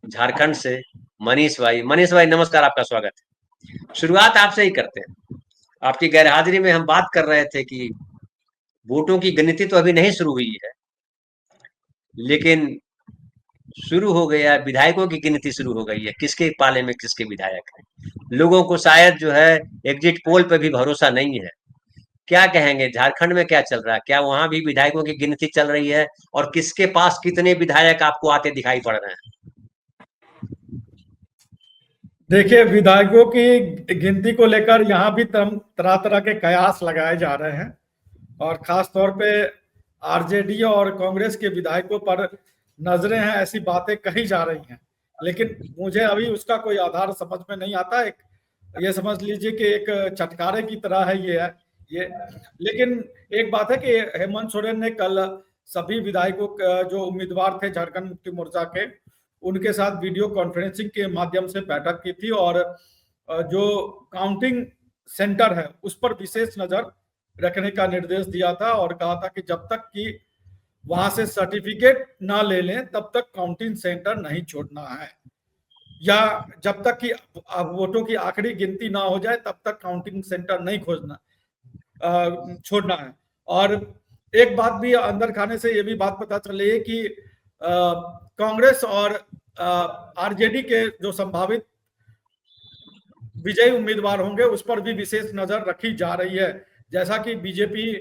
झारखंड से मनीष भाई। मनीष भाई नमस्कार, आपका स्वागत है। शुरुआत आपसे ही करते हैं। आपकी गैरहाजिरी में हम बात कर रहे थे कि वोटों की गिनती तो अभी नहीं शुरू हुई है, लेकिन शुरू हो गया है, विधायकों की गिनती शुरू हो गई है, किसके पाले में किसके विधायक हैं। लोगों को शायद जो है एग्जिट पोल पे भी भरोसा नहीं है। क्या कहेंगे, झारखंड में क्या चल रहा है? क्या वहां भी विधायकों की गिनती चल रही है? और किसके पास कितने विधायक आपको आते दिखाई पड़ रहे हैं? देखिए, विधायकों की गिनती को लेकर यहाँ भी तरह तरह के कयास लगाए जा रहे हैं और खास तौर पे आरजेडी और कांग्रेस के विधायकों पर नजरें हैं, ऐसी बातें कही जा रही हैं। लेकिन मुझे अभी उसका कोई आधार समझ में नहीं आता। एक ये समझ लीजिए कि एक चटकारे की तरह है ये। लेकिन एक बात है कि हेमंत सोरेन ने कल सभी विधायकों जो उम्मीदवार थे झारखंड मुक्ति मोर्चा के, उनके साथ वीडियो कॉन्फ्रेंसिंग के माध्यम से बैठक की थी और जो काउंटिंग सेंटर है उस पर विशेष नजर रखने का निर्देश दिया था और कहा था कि जब तक कि वहां से सर्टिफिकेट ना ले लें तब तक काउंटिंग सेंटर नहीं छोड़ना है, या जब तक कि वोटों की आखिरी गिनती ना हो जाए तब तक काउंटिंग सेंटर नहीं छोड़ना है। और एक बात भी अंदर खाने से ये भी बात पता चली है कि कांग्रेस और आरजेडी के जो संभावित विजयी उम्मीदवार होंगे उस पर भी विशेष नजर रखी जा रही है। जैसा कि बीजेपी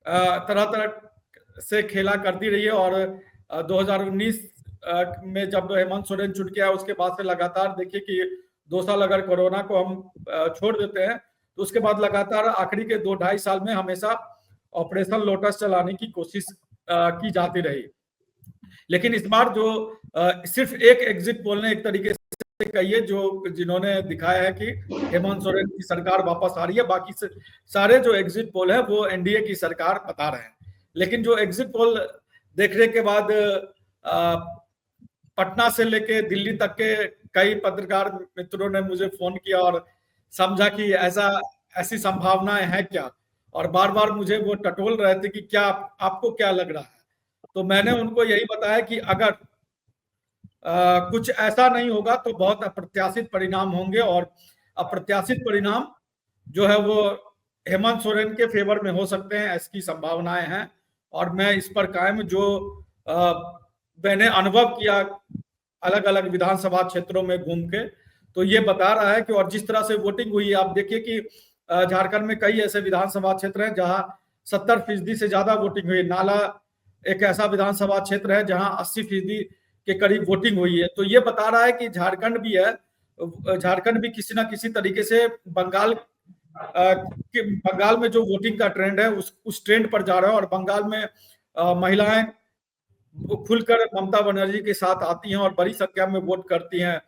तरह तरह से खेला करती रही है और 2019 में जब हेमंत सोरेन चुन के आया उसके बाद से लगातार देखिए कि 2 साल अगर कोरोना को हम छोड़ देते हैं तो उसके बाद लगातार आखिरी के 2-2.5 साल में हमेशा ऑपरेशन लोटस चलाने की कोशिश की जाती रही। लेकिन इस बार जो सिर्फ एक एग्जिट पोल ने एक तरीके से कहिए जो जिन्होंने दिखाया है कि हेमंत सोरेन की सरकार वापस आ रही है, बाकी से सारे जो एग्जिट पोल है वो एनडीए की सरकार बता रहे हैं। लेकिन जो एग्जिट पोल देखने के बाद पटना से लेके दिल्ली तक के कई पत्रकार मित्रों ने मुझे फोन किया और समझा कि ऐसी संभावनाएं हैं क्या, और बार बार मुझे वो टटोल रहे थे कि क्या आपको क्या लग रहा है। तो मैंने उनको यही बताया कि अगर कुछ ऐसा नहीं होगा तो बहुत अप्रत्याशित परिणाम होंगे और अप्रत्याशित परिणाम जो है वो हेमंत सोरेन के फेवर में हो सकते हैं, ऐसी संभावनाएं हैं। और मैं इस पर कायम, जो मैंने अनुभव किया अलग अलग विधानसभा क्षेत्रों में घूम के, तो ये बता रहा है कि और जिस तरह से वोटिंग हुई है, आप देखिए कि झारखंड में कई ऐसे विधानसभा क्षेत्र हैं जहां 70% से ज्यादा वोटिंग हुई। नाला एक ऐसा विधानसभा क्षेत्र है जहां 80% के करीब वोटिंग हुई है। तो ये बता रहा है कि झारखंड भी किसी ना किसी तरीके से बंगाल में जो वोटिंग का ट्रेंड है उस ट्रेंड पर जा रहा है और बंगाल में महिलाएं खुलकर ममता बनर्जी के साथ आती हैं और बड़ी संख्या में वोट करती हैं।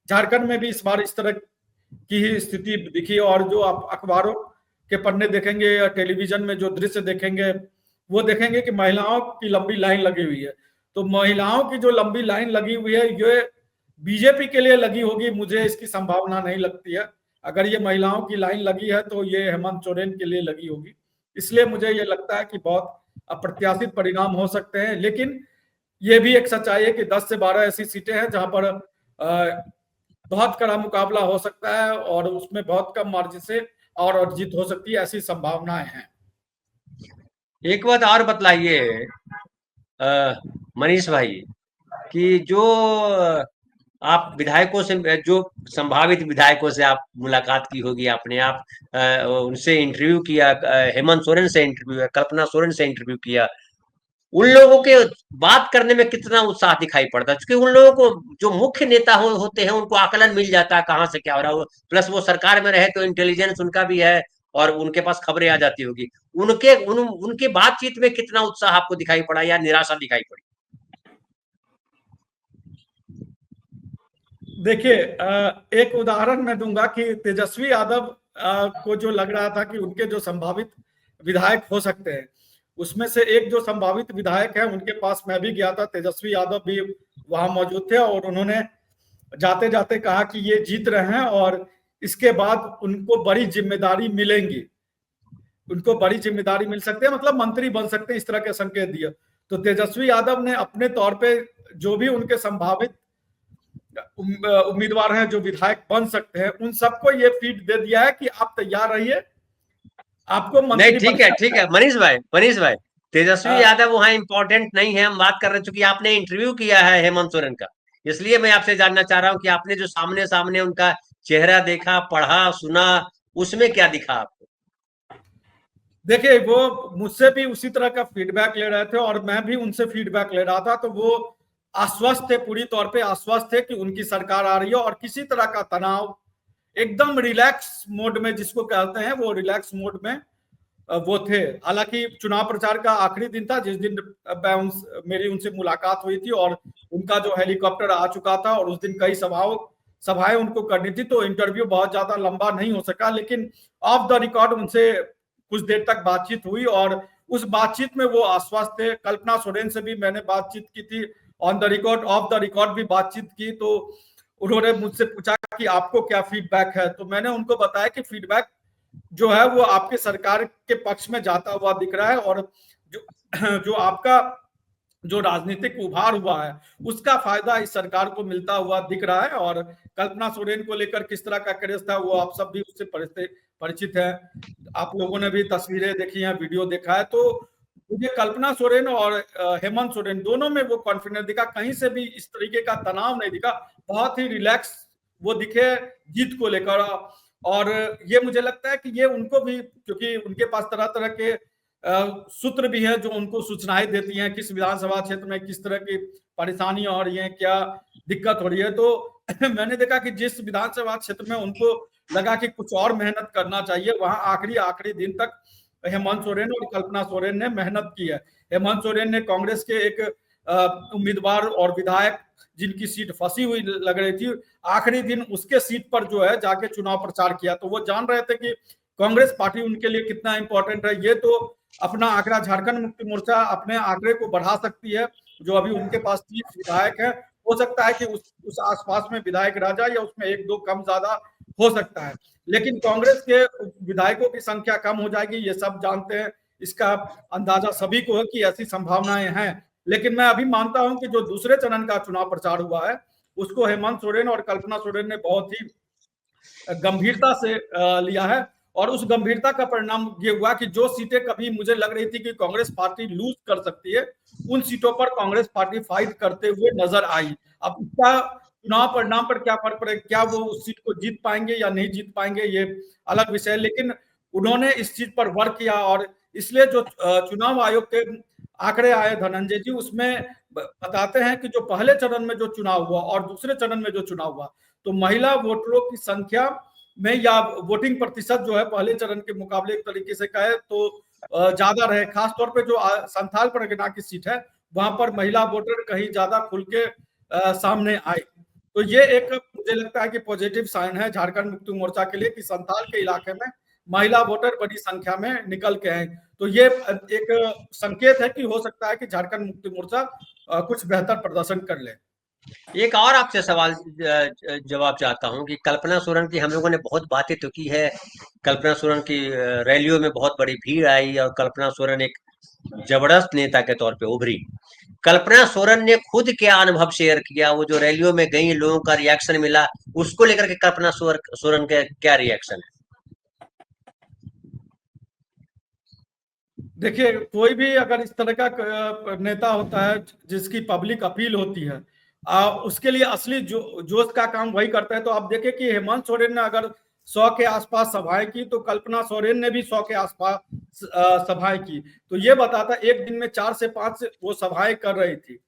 झारखंड में भी इस बार इस तरह की ही स्थिति दिखी और जो आप अखबारों के पन्ने देखेंगे या टेलीविजन में जो दृश्य देखेंगे वो देखेंगे कि महिलाओं की लंबी लाइन लगी हुई है। तो महिलाओं की जो लंबी लाइन लगी हुई है ये बीजेपी के लिए लगी होगी, मुझे इसकी संभावना नहीं लगती है। अगर ये महिलाओं की लाइन लगी है तो ये हेमंत सोरेन के लिए लगी होगी। इसलिए मुझे ये लगता है कि बहुत अप्रत्याशित परिणाम हो सकते हैं। लेकिन ये भी एक सच्चाई है कि 10 से 12 ऐसी सीटें हैं जहां पर बहुत कड़ा मुकाबला हो सकता है और उसमें बहुत कम मार्जिन से और जीत हो सकती है, ऐसी संभावनाएं हैं। एक बात और बतलाइए मनीष भाई, कि जो आप विधायकों से, जो संभावित विधायकों से आप मुलाकात की होगी, आपने आप उनसे इंटरव्यू किया, हेमंत सोरेन से इंटरव्यू किया, कल्पना सोरेन से इंटरव्यू किया, उन लोगों के बात करने में कितना उत्साह दिखाई पड़ता है? क्योंकि उन लोगों को, जो मुख्य नेता होते हैं, उनको आकलन मिल जाता है कहाँ से क्या हो रहा है। प्लस वो सरकार में रहे तो इंटेलिजेंस उनका भी है और उनके पास खबरें आ जाती होगी। उनके बातचीत में कितना उत्साह आपको दिखाई पड़ा या निराशा दिखाई पड़ी? देखिए, एक उदाहरण मैं दूंगा कि तेजस्वी यादव को जो लग रहा था कि उनके जो संभावित विधायक हो सकते हैं, उसमें से एक जो संभावित विधायक है उनके पास मैं भी गया था, तेजस्वी यादव भी वहां मौजूद थे और उन्होंने जाते जाते कहा कि ये जीत रहे हैं और इसके बाद उनको बड़ी जिम्मेदारी मिलेंगी, उनको बड़ी जिम्मेदारी मिल सकती है, मतलब मंत्री बन सकते हैं, इस तरह के संकेत दिए। तो तेजस्वी यादव ने अपने तौर पे जो भी उनके संभावित उम्मीदवार हैं जो विधायक बन सकते हैं, उन सबको ये फीड दे दिया है कि आप तैयार रहिए, आपको नहीं, मंत्री ठीक है मनीष भाई, तेजस्वी बनाया। यादव वहाँ इंपॉर्टेंट नहीं है। हम बात कर रहे, चूंकि आपने इंटरव्यू किया है हेमंत सोरेन का, इसलिए मैं आपसे जानना चाह रहा हूँ कि आपने जो सामने सामने उनका चेहरा देखा, पढ़ा, सुना, उसमें क्या दिखा आपको? देखिए, वो मुझसे भी उसी तरह का फीडबैक ले रहे थे और मैं भी उनसे फीडबैक ले रहा था, तो वो आश्वस्त थे, पूरी तौर पे आश्वस्त थे कि उनकी सरकार आ रही है और किसी तरह का तनाव, एकदम रिलैक्स मोड में जिसको कहते हैं, वो रिलैक्स मोड में वो थे। हालांकि चुनाव प्रचार का आखिरी दिन था जिस दिन मेरी उनसे मुलाकात हुई थी और उनका जो हेलीकॉप्टर आ चुका था और उस दिन कई सभाएं उनको करनी थी, तो इंटरव्यू बहुत ज्यादा लंबा नहीं हो सका, लेकिन ऑफ द रिकॉर्ड उनसे कुछ देर तक बातचीत हुई और उस बातचीत में वो आश्वस्त थे। कल्पना सोरेन से भी मैंने बातचीत की थी, on the record, of the record भी बातचीत की, तो उन्होंने मुझसे पूछा कि आपको क्या फीडबैक है, तो मैंने उनको बताया कि फीडबैक जो है वो आपके सरकार के पक्ष में जाता हुआ दिख रहा है और जो जो आपका जो राजनीतिक उभार हुआ है उसका फायदा इस सरकार को मिलता हुआ दिख रहा है। और कल्पना सोरेन को लेकर किस तरह का क्रेज था वो आप सब भी उससे परिचित है, आप लोगों ने भी तस्वीरें देखी हैं, वीडियो देखा है, तो मुझे कल्पना सोरेन और हेमंत सोरेन दोनों में वो कॉन्फिडेंस दिखा, कहीं से भी इस तरीके का तनाव नहीं दिखा, बहुत ही रिलैक्स वो दिखे जीत को लेकर। और ये मुझे लगता है कि ये उनको भी, क्योंकि उनके पास तरह तरह के सूत्र भी है जो उनको सूचनाएं देती हैं किस विधानसभा क्षेत्र में किस तरह की परेशानियां हो रही हैं, क्या दिक्कत हो रही है, तो मैंने देखा कि जिस विधानसभा क्षेत्र में उनको लगा कि कुछ और मेहनत करना चाहिए, वहां आखिरी आखिरी दिन तक हेमंत सोरेन और कल्पना सोरेन ने मेहनत की है। हेमंत सोरेन ने कांग्रेस के एक उम्मीदवार और विधायक जिनकी सीट फंसी हुई लग रही थी, आखिरी दिन उसके सीट पर जो है जाके चुनाव प्रचार किया, तो वो जान रहे थे कि कांग्रेस पार्टी उनके लिए कितना इंपॉर्टेंट है। ये तो अपना आंकड़ा, झारखंड मुक्ति मोर्चा अपने आंकड़े को बढ़ा सकती है, जो अभी उनके पास 30 विधायक है, हो सकता है कि उस आसपास में विधायक रह जाए या उसमें एक दो कम ज्यादा हो सकता है, लेकिन कांग्रेस के विधायकों की संख्या कम हो जाएगी, ये सब जानते हैं, इसका अंदाजा सभी को है कि ऐसी संभावनाएं हैं। लेकिन मैं अभी मानता हूं कि जो दूसरे चरण का चुनाव प्रचार हुआ है उसको हेमंत सोरेन और कल्पना सोरेन ने बहुत ही गंभीरता से लिया है, और उस गंभीरता का परिणाम ये हुआ कि जो सीटें कभी मुझे लग रही थी कि कांग्रेस पार्टी लूज कर सकती है, उन सीटों पर कांग्रेस पार्टी फाइट करते हुए नजर आई। अब इसका चुनाव परिणाम पर क्या फर्क पड़ेगा, क्या वो उस सीट को जीत पाएंगे या नहीं जीत पाएंगे, ये अलग विषय है, लेकिन उन्होंने इस चीज पर वर्क किया। और इसलिए जो चुनाव आयोग के आंकड़े आए धनंजय जी, उसमें बताते हैं कि जो पहले चरण में जो चुनाव हुआ और दूसरे चरण में जो चुनाव हुआ, तो महिला वोटरों की संख्या में या वोटिंग प्रतिशत जो है पहले चरण के मुकाबले एक तरीके से कहे तो ज्यादा रहे, खासतौर पे जो संथाल परगना की सीट है वहां पर महिला वोटर कहीं ज्यादा खुल के सामने आए। तो ये एक मुझे लगता है कि पॉजिटिव साइन है झारखंड मुक्ति मोर्चा के लिए कि संथाल के इलाके में महिला वोटर बड़ी संख्या में निकल के आए, तो ये एक संकेत है कि हो सकता है कि झारखंड मुक्ति मोर्चा कुछ बेहतर प्रदर्शन कर ले। एक और आपसे सवाल जवाब चाहता हूं कि कल्पना सोरेन की हम लोगों ने बहुत बातें तो की है, कल्पना सोरेन की रैलियों में बहुत बड़ी भीड़ आई और कल्पना सोरेन एक जबरदस्त नेता के तौर पे उभरी। कल्पना सोरेन ने खुद क्या अनुभव शेयर किया, वो जो रैलियों में गई, लोगों का रिएक्शन मिला, उसको लेकर के कल्पना सोरेन का क्या रिएक्शन है? देखिए, कोई भी अगर इस तरह का नेता होता है जिसकी पब्लिक अपील होती है, उसके लिए असली जोश का काम वही करता है। तो आप देखें कि हेमंत सोरेन ने अगर 100 के आसपास सभाएं की, तो कल्पना सोरेन ने भी 100 के आसपास सभाएं की, तो ये बताता, एक दिन में 4 से 5 वो सभाएं कर रही थी,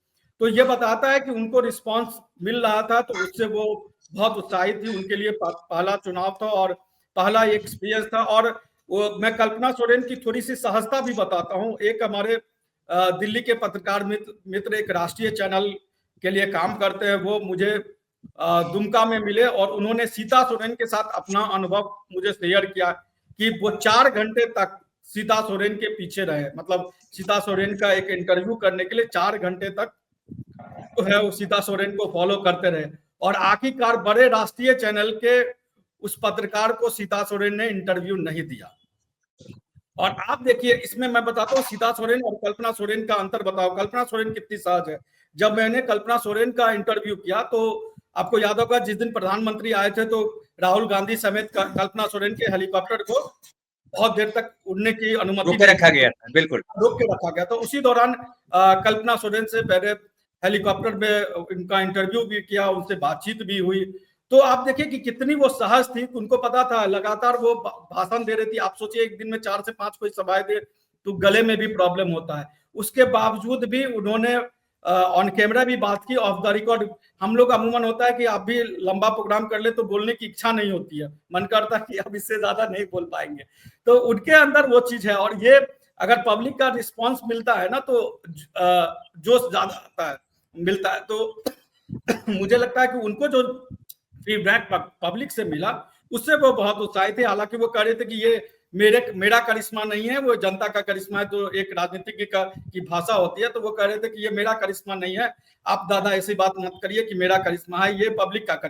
तो ये बताता है कि उनको रिस्पांस मिल रहा था, तो उससे वो बहुत उत्साहित थी। उनके लिए पहला चुनाव था और पहला एक्सपीरियंस था। और वो मैं कल्पना सोरेन की थोड़ी सी सहजता भी बताता हूँ। एक हमारे दिल्ली के पत्रकार मित्र एक राष्ट्रीय चैनल के लिए काम करते हैं, वो मुझे दुमका में मिले और उन्होंने सीता सोरेन के साथ अपना अनुभव मुझे शेयर किया कि वो 4 घंटे तक सीता सोरेन के पीछे रहे, मतलब सीता सोरेन का एक इंटरव्यू करने के लिए 4 घंटे तक जो है वो सीता सोरेन को फॉलो करते रहे, और आखिरकार बड़े राष्ट्रीय चैनल के उस पत्रकार को सीता सोरेन ने इंटरव्यू नहीं दिया। और आप देखिए, इसमें मैं बताता हूँ सीता सोरेन और कल्पना सोरेन का अंतर बताओ, कल्पना सोरेन कितनी सहज है। जब मैंने कल्पना सोरेन का इंटरव्यू किया तो आपको याद होगा जिस दिन प्रधानमंत्री आए थे तो राहुल गांधी समेत कल्पना सोरेन के हेलीकॉप्टर को बहुत देर तक उड़ने की अनुमति रोक के रखा गया था, बिल्कुल रोक के रखा गया। तो उसी दौरान कल्पना सोरेन से पहले हेलीकॉप्टर में इनका इंटरव्यू भी किया, उनसे बातचीत भी हुई। तो आप देखिए कि कितनी वो सहज थी, उनको पता था, लगातार वो भाषण दे रही थी। आप सोचिए एक दिन में 4 से 5 कोई सभाएं दे तो गले में भी प्रॉब्लम होता है। उसके बावजूद भी उन्होंने ऑन कैमरा भी बात की, ऑफ द रिकॉर्ड। हम लोग अमूमन होता है कि आप भी लंबा प्रोग्राम कर ले तो बोलने की इच्छा नहीं होती है, मन करता है कि अब इससे ज्यादा नहीं बोल पाएंगे। तो उनके अंदर वो चीज है। और ये अगर पब्लिक का रिस्पांस मिलता है ना तो जोश ज्यादा आता है, मिलता है। तो मुझे लगता है कि उनको जो फीडबैक पब्लिक से मिला उससे वो बहुत उत्साहित थे। हालांकि वो कह रहे थे कि ये मेरा करिश्मा नहीं है, वो जनता का करिश्मा है। तो एक राजनीतिज्ञ की भाषा होती है, तो वो कह रहे थे कि ये मेरा करिश्मा नहीं है, आप दादा ऐसी बात मत करिए कि मेरा करिश्मा है, ये पब्लिक का करिश्मा